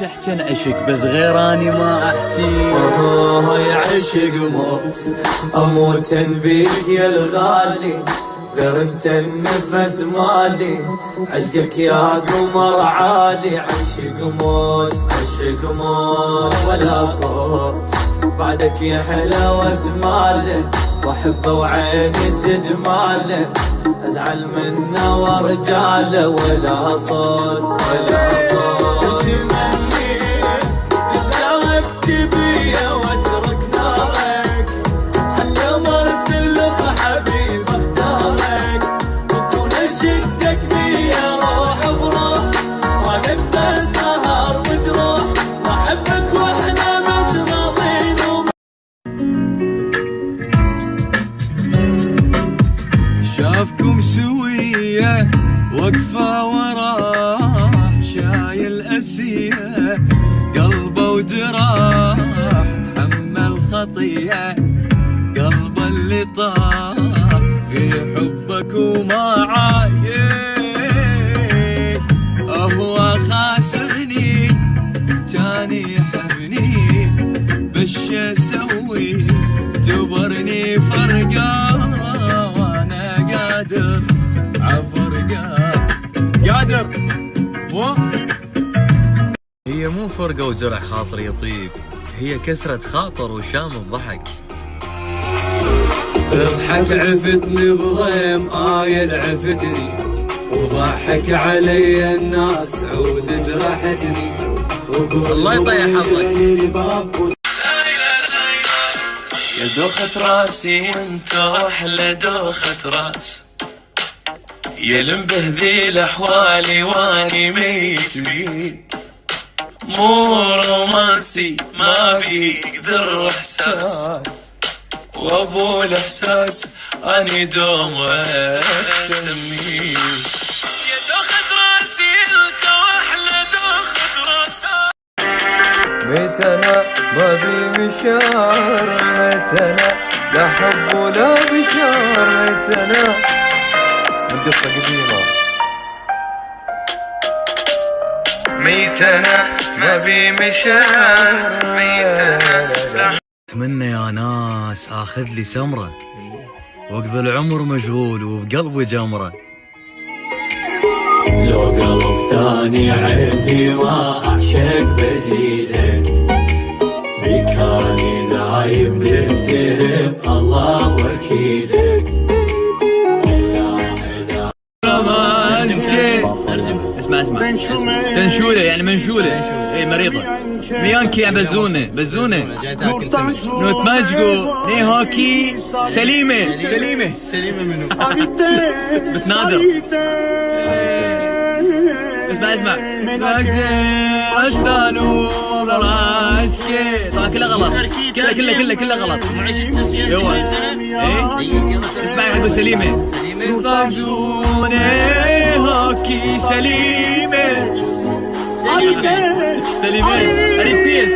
تحكي عن عشق بس غير اني ما احكي. هاي عشق موت اموت بيك يا الغالي، غير انت النفس مالي، عشقك يا قمر عالي. عشق موت ولا صوت بعدك يا حلا واسماله، واحبه وعيني تجماله، ازعل منه ورجاله ولا صوت تمنيت ذهبت بيا واترك نارك، حتى مرت لك حبيب اختارك، وكون شدك بيا روح بروح، وانا بس نهار وجروح، واحبك واحنا متراضين. شافكم سوية وقفة وراه، شايل أسية قلبه وجراح، تحمل خطية قلبه اللي طاح في حبك وما عايد. هو خاسرني كان يحبني بش اسوي، جبرني فرقه وانا قادر عفرقه قادر. هي مو فرقه وجرح خاطر يطيب، هي كسرة خاطر وشام الضحك. اضحك عفتني بغيم عفتني، وضحك علي الناس عود جرحتني، الله يطيح حظك. يا دوخة راسي انت احلى دوخة راس، يلم ذي الاحوالي واني ميت بيه، مو رومانسي ما بيقدر احساس، وابو الاحساس اني دوم اسميه. يا دوخة راسي انت احلى دوخة راس، ميت انا ما بي مشار، ميت انا لا حب ولا بشار، ميت انا من قصة قديمة. ميت انا ما بي مشار، ميت انا لا. اتمنى يا ناس اخذ لي سمرة واقضي العمر مشغول وبقلبي جمرة. لو قلب ثاني عندي ما اعشق بديلك، بكاني ذايب نفتهم الله وكيلك. اسمع تنشولة يعني منشولة، اي مريضة. ميانكي يا بزونة نوت ماجقو ني هوكي سليمة منو بس نادر. اسمع استانو راسكي طبعا كلها غلط، كلها غلط. يوا اسمع يقول سليمة هوكي سليمة أريتيس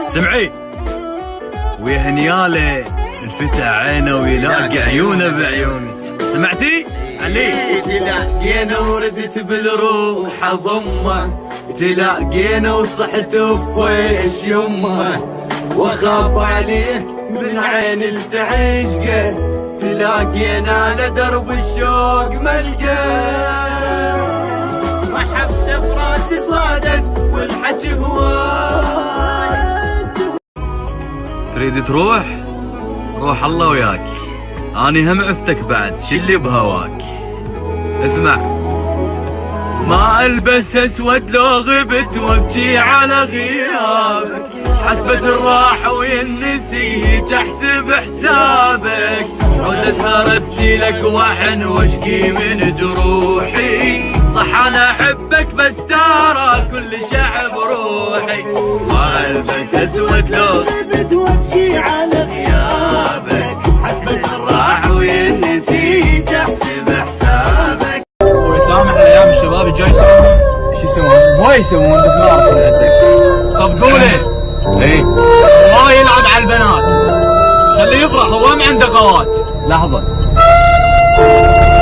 سمعي ويهنياله الفتى عينه ويلاقي عيونه بعيوني. سمعتي علي؟ تلاقينا وردت بالروح ضمه، تلاقينا وصحت بويش يمه، واخاف عليه من عين التعشقه، تلاقينا على درب الشوق ملقاه، محبته براسي صادت والحكي هواي. تريد تروح الله وياك، اني هم عفتك بعد شلي بهواك. اسمع ما البس اسود لو غبت وابكي على غيابك، حسبة الراحة وينسيك احسب حسابك، عدت ابكي لك واحن واشكي من جروحي، صح انا احبك بس ترى كل شعب روحي. ما البس اسود لو غبت وابكي على غيابك، حسبة الراحة وينسيك احسب حسابك. ويسامح الايام الشباب الجاي يسوون شو يسوون؟ ما يسمون بس ما اعرف عندك. صفقوله. اي ما يلعب على البنات. خليه يفرح هو ما عنده خوات. لحظة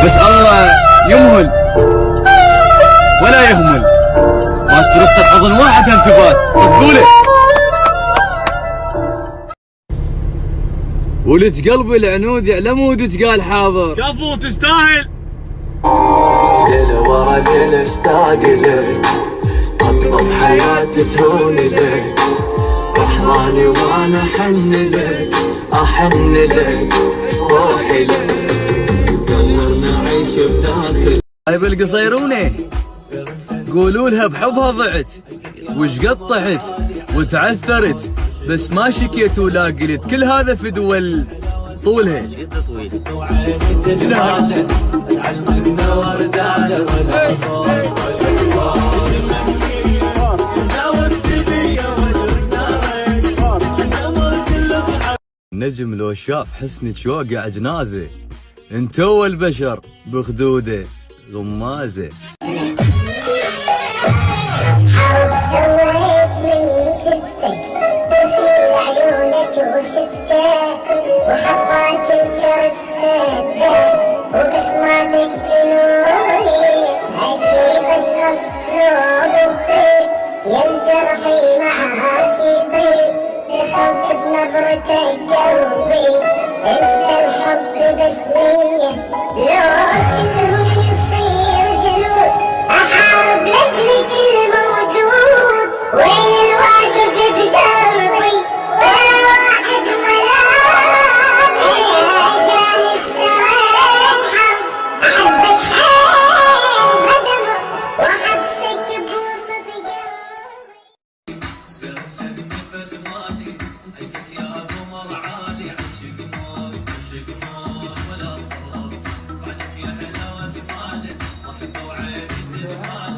بس الله يمهل ولا يهمل، ما تصير اختك حضن واحد هم تبات. صدقولي ولد قلبي العنود يعلم ودك قال حاضر. كفو تستاهل. ليلة ورا ليلة اشتاق لك، اطلب حياتي تهون لك، رحماني وانا احن لك، احن لك روحي لك، قدرنا نعيش بداخل. هاي بالقصيرونة قولوا لها بحبها ضعت وش قد طحت وتعثرت، بس ما شكيت ولا قلت كل هذا في دول طولها. نجم لو شاف حسنك يوقع جنازه، انتو البشر بخدوده غمازه. حب سويت من شفتك وفي عيونك وشفتك وحبات الكرس خدك وبسماتك جنوني عجيب الاسلوب الطيب يا الجرحي معاك يطيب دخلت بنظرتك قلبي انت الحب بسمية لو كلهم يصير جنود احارب لاجلك الموجود وين الواقف بدربي ولا واحد ولا جاهز ترين حرب احبك حيل بدم واحبسك بوسط قلبي. ولا صوت بعدك يا هلا واسمالك، واحب وعيني تجمالك.